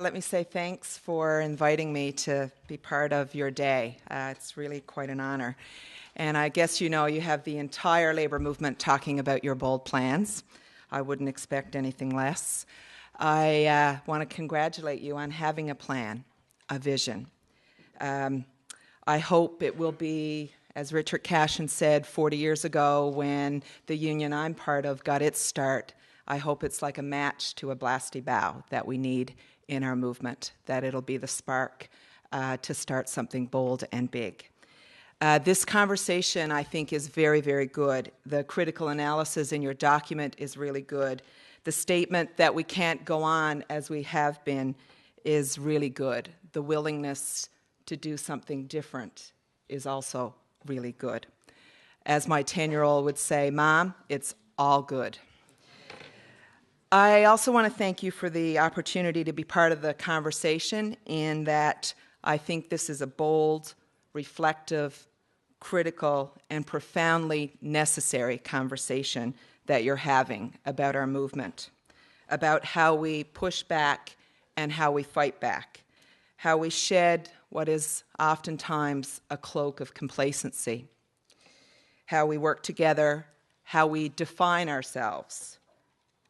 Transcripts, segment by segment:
Let me say thanks for inviting me to be part of your day. It's really quite an honor. And I guess you know you have the entire labor movement talking about your bold plans. I wouldn't expect anything less. I want to congratulate you on having a plan, a vision. I hope it will be, as Richard Cashin said 40 years ago when the union I'm part of got its start, I hope it's like a match to a blasty bow that we need in our movement, that it'll be the spark to start something bold and big. This conversation, I think, is very, very good. The critical analysis in your document is really good. The statement that we can't go on as we have been is really good. The willingness to do something different is also really good. As my 10-year-old would say, Mom, it's all good. I also want to thank you for the opportunity to be part of the conversation in that I think this is a bold, reflective, critical, and profoundly necessary conversation that you're having about our movement, about how we push back and how we fight back, how we shed what is oftentimes a cloak of complacency, how we work together, how we define ourselves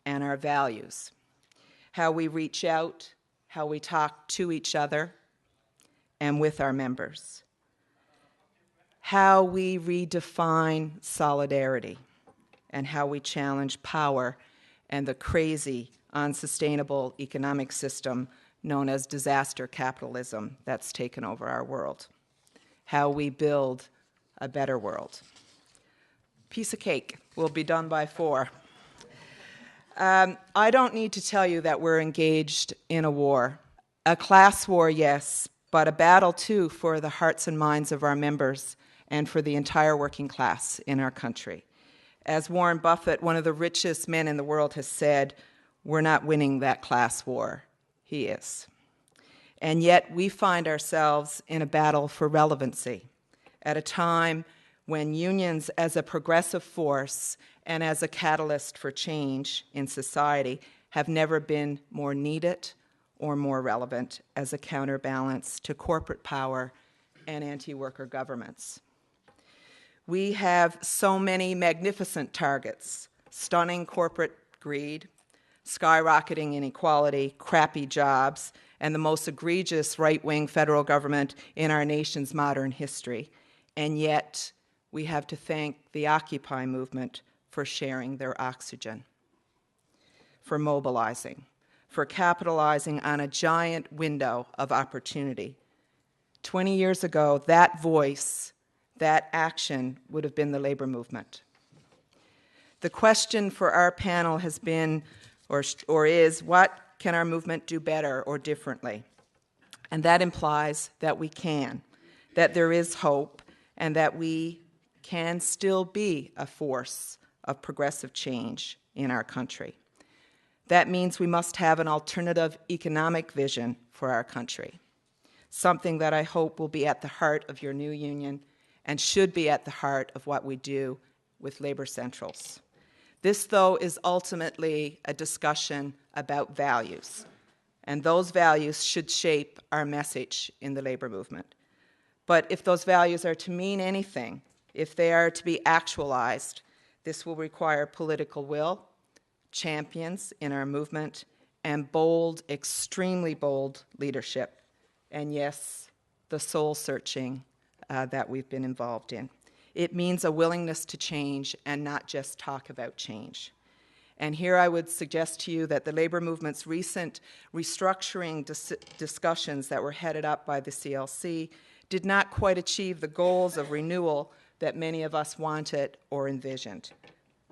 and our values, how we reach out, how we talk to each other and with our members, how we redefine solidarity, and how we challenge power and the crazy, unsustainable economic system known as disaster capitalism that's taken over our world, how we build a better world. Piece of cake will be done by 4. I don't need to tell you that we're engaged in a war. A class war, yes, but a battle, too, for the hearts and minds of our members and for the entire working class in our country. As Warren Buffett, one of the richest men in the world, has said, we're not winning that class war. He is. And yet we find ourselves in a battle for relevancy at a time when unions as a progressive force and as a catalyst for change in society have never been more needed or more relevant as a counterbalance to corporate power and anti-worker governments. We have so many magnificent targets: stunning corporate greed, skyrocketing inequality, crappy jobs, and the most egregious right-wing federal government in our nation's modern history. And yet, we have to thank the Occupy movement for sharing their oxygen, for mobilizing, for capitalizing on a giant window of opportunity. 20 years ago, that voice, that action would have been the labor movement. The question for our panel has been, or is, what can our movement do better or differently? And that implies that we can, that there is hope, and that we can still be a force of progressive change in our country. That means we must have an alternative economic vision for our country, something that I hope will be at the heart of your new union and should be at the heart of what we do with labor centrals. This, though, is ultimately a discussion about values, and those values should shape our message in the labor movement. But if those values are to mean anything, if they are to be actualized, this will require political will, champions in our movement, and bold, extremely bold leadership. And yes, the soul-searching that we've been involved in. It means a willingness to change and not just talk about change. And here I would suggest to you that the labor movement's recent restructuring discussions that were headed up by the CLC did not quite achieve the goals of renewal that many of us wanted or envisioned.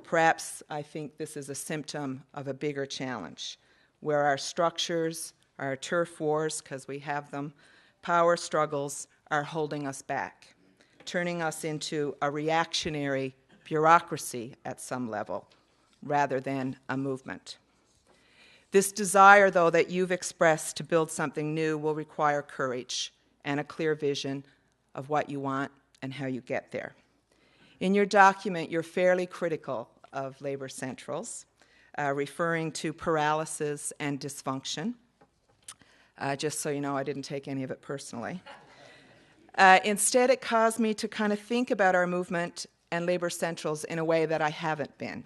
Perhaps I think this is a symptom of a bigger challenge, where our structures, our turf wars, because we have them, power struggles are holding us back, turning us into a reactionary bureaucracy at some level, rather than a movement. This desire, though, that you've expressed to build something new will require courage and a clear vision of what you want and how you get there. In your document, you're fairly critical of labor centrals, referring to paralysis and dysfunction. Just so you know, I didn't take any of it personally. Instead, it caused me to kind of think about our movement and Labour Centrals in a way that I haven't been.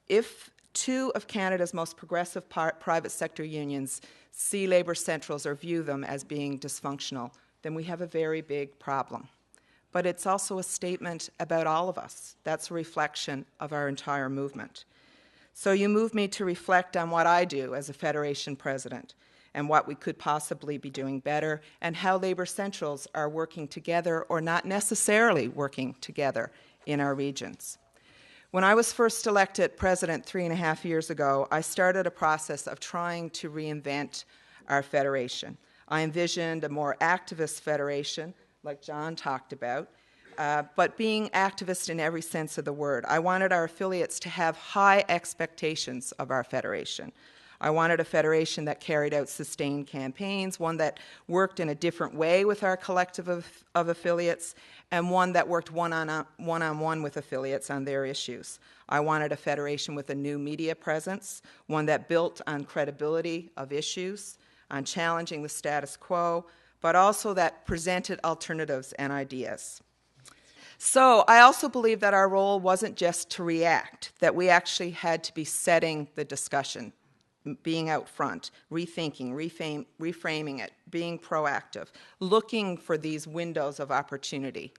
If two of Canada's most progressive private sector unions see Labour Centrals or view them as being dysfunctional, then we have a very big problem. But it's also a statement about all of us. That's a reflection of our entire movement. So you move me to reflect on what I do as a Federation president and what we could possibly be doing better and how Labour Centrals are working together or not necessarily working together in our regions. When I was first elected president 3.5 years ago, I started a process of trying to reinvent our Federation. I envisioned a more activist Federation, like John talked about, but being activist in every sense of the word. I wanted our affiliates to have high expectations of our Federation. I wanted a Federation that carried out sustained campaigns, one that worked in a different way with our collective of affiliates, and one that worked one-on-one with affiliates on their issues. I wanted a Federation with a new media presence, one that built on credibility of issues, on challenging the status quo, but also that presented alternatives and ideas. So I also believe that our role wasn't just to react, that we actually had to be setting the discussion, being out front, rethinking, reframing it, being proactive, looking for these windows of opportunity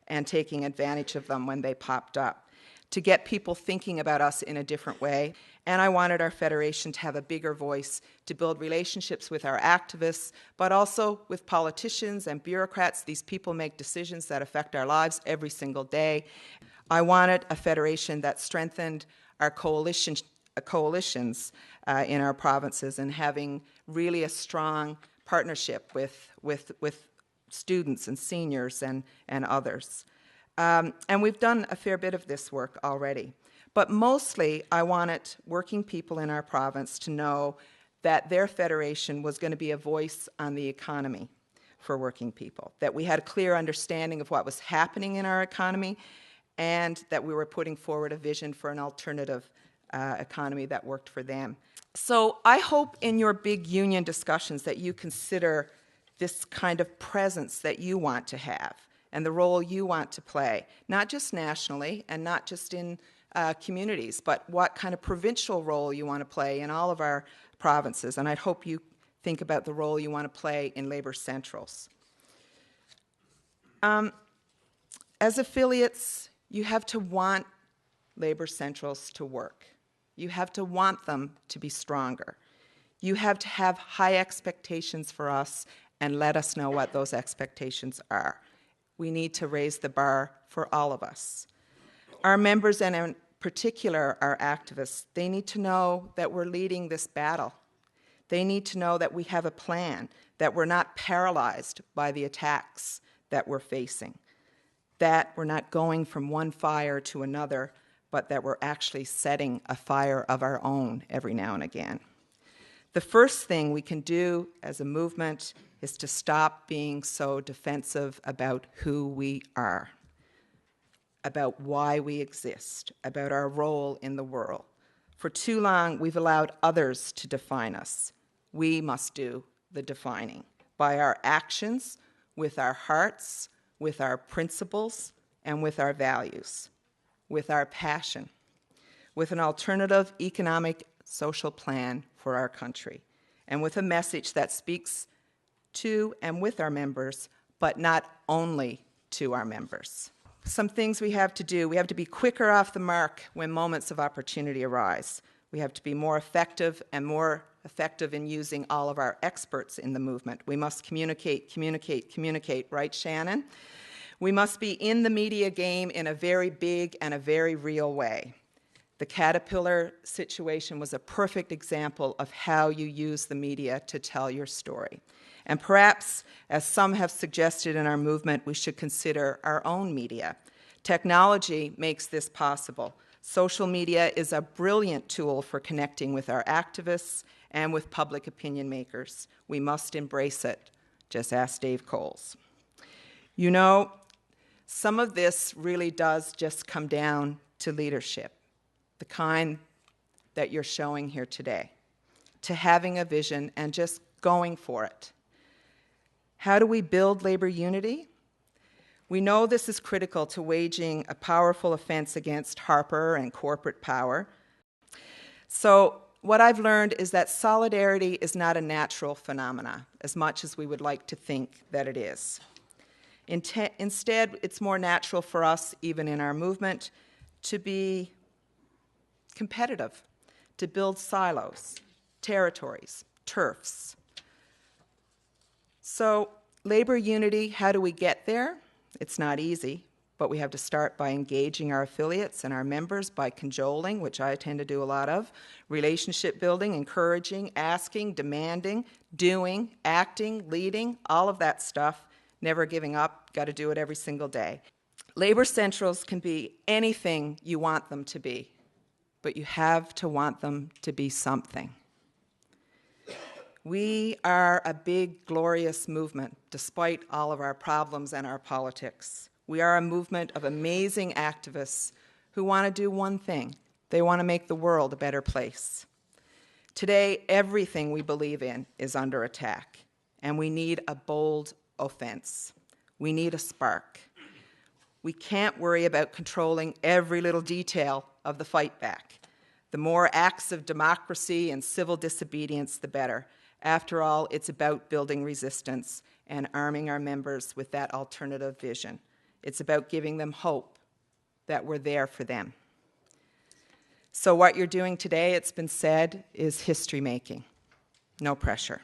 and taking advantage of them when they popped up, to get people thinking about us in a different way. And I wanted our Federation to have a bigger voice, to build relationships with our activists, but also with politicians and bureaucrats. These people make decisions that affect our lives every single day. I wanted a Federation that strengthened our coalitions in our provinces and having really a strong partnership with students and seniors and others. And we've done a fair bit of this work already. But mostly, I wanted working people in our province to know that their federation was going to be a voice on the economy for working people, that we had a clear understanding of what was happening in our economy, and that we were putting forward a vision for an alternative economy that worked for them. So I hope in your big union discussions that you consider this kind of presence that you want to have and the role you want to play, not just nationally and not just in communities, but what kind of provincial role you want to play in all of our provinces. And I hope you think about the role you want to play in Labour Centrals. As affiliates, you have to want Labour Centrals to work. You have to want them to be stronger. You have to have high expectations for us and let us know what those expectations are. We need to raise the bar for all of us. Our members, and in particular our activists, they need to know that we're leading this battle. They need to know that we have a plan, that we're not paralyzed by the attacks that we're facing, that we're not going from one fire to another, but that we're actually setting a fire of our own every now and again. The first thing we can do as a movement is to stop being so defensive about who we are, about why we exist, about our role in the world. For too long, we've allowed others to define us. We must do the defining by our actions, with our hearts, with our principles, and with our values, with our passion, with an alternative economic, social plan for our country, and with a message that speaks to and with our members, but not only to our members. Some things we have to do. We have to be quicker off the mark when moments of opportunity arise. We have to be more effective and more effective in using all of our experts in the movement. We must communicate, right, Shannon? We must be in the media game in a very big and a very real way. The Caterpillar situation was a perfect example of how you use the media to tell your story. And perhaps, as some have suggested in our movement, we should consider our own media. Technology makes this possible. Social media is a brilliant tool for connecting with our activists and with public opinion makers. We must embrace it. Just ask Dave Coles. You know, some of this really does just come down to leadership, the kind that you're showing here today, to having a vision and just going for it. How do we build labor unity? We know this is critical to waging a powerful offense against Harper and corporate power. So what I've learned is that solidarity is not a natural phenomena, as much as we would like to think that it is. Instead, it's more natural for us, even in our movement, to be competitive, to build silos, territories, turfs. So labor unity, how do we get there? It's not easy, but we have to start by engaging our affiliates and our members by cajoling, which I tend to do a lot of, relationship building, encouraging, asking, demanding, doing, acting, leading, all of that stuff, never giving up, got to do it every single day. Labor centrals can be anything you want them to be, but you have to want them to be something. We are a big, glorious movement, despite all of our problems and our politics. We are a movement of amazing activists who want to do one thing. They want to make the world a better place. Today, everything we believe in is under attack, and we need a bold offense. We need a spark. We can't worry about controlling every little detail of the fight back. The more acts of democracy and civil disobedience, the better. After all, it's about building resistance and arming our members with that alternative vision. It's about giving them hope that we're there for them. So what you're doing today, it's been said, is history making. No pressure.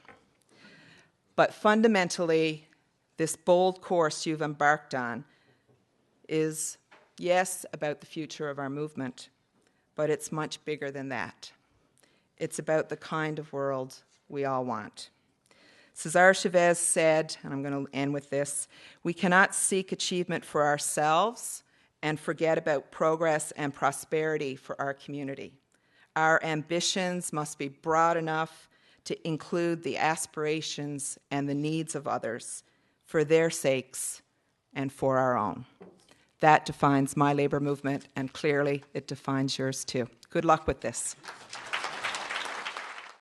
But fundamentally, this bold course you've embarked on is, yes, about the future of our movement, but it's much bigger than that. It's about the kind of world we all want. Cesar Chavez said, and I'm going to end with this, we cannot seek achievement for ourselves and forget about progress and prosperity for our community. Our ambitions must be broad enough to include the aspirations and the needs of others for their sakes and for our own. That defines my labor movement, and clearly it defines yours too. Good luck with this.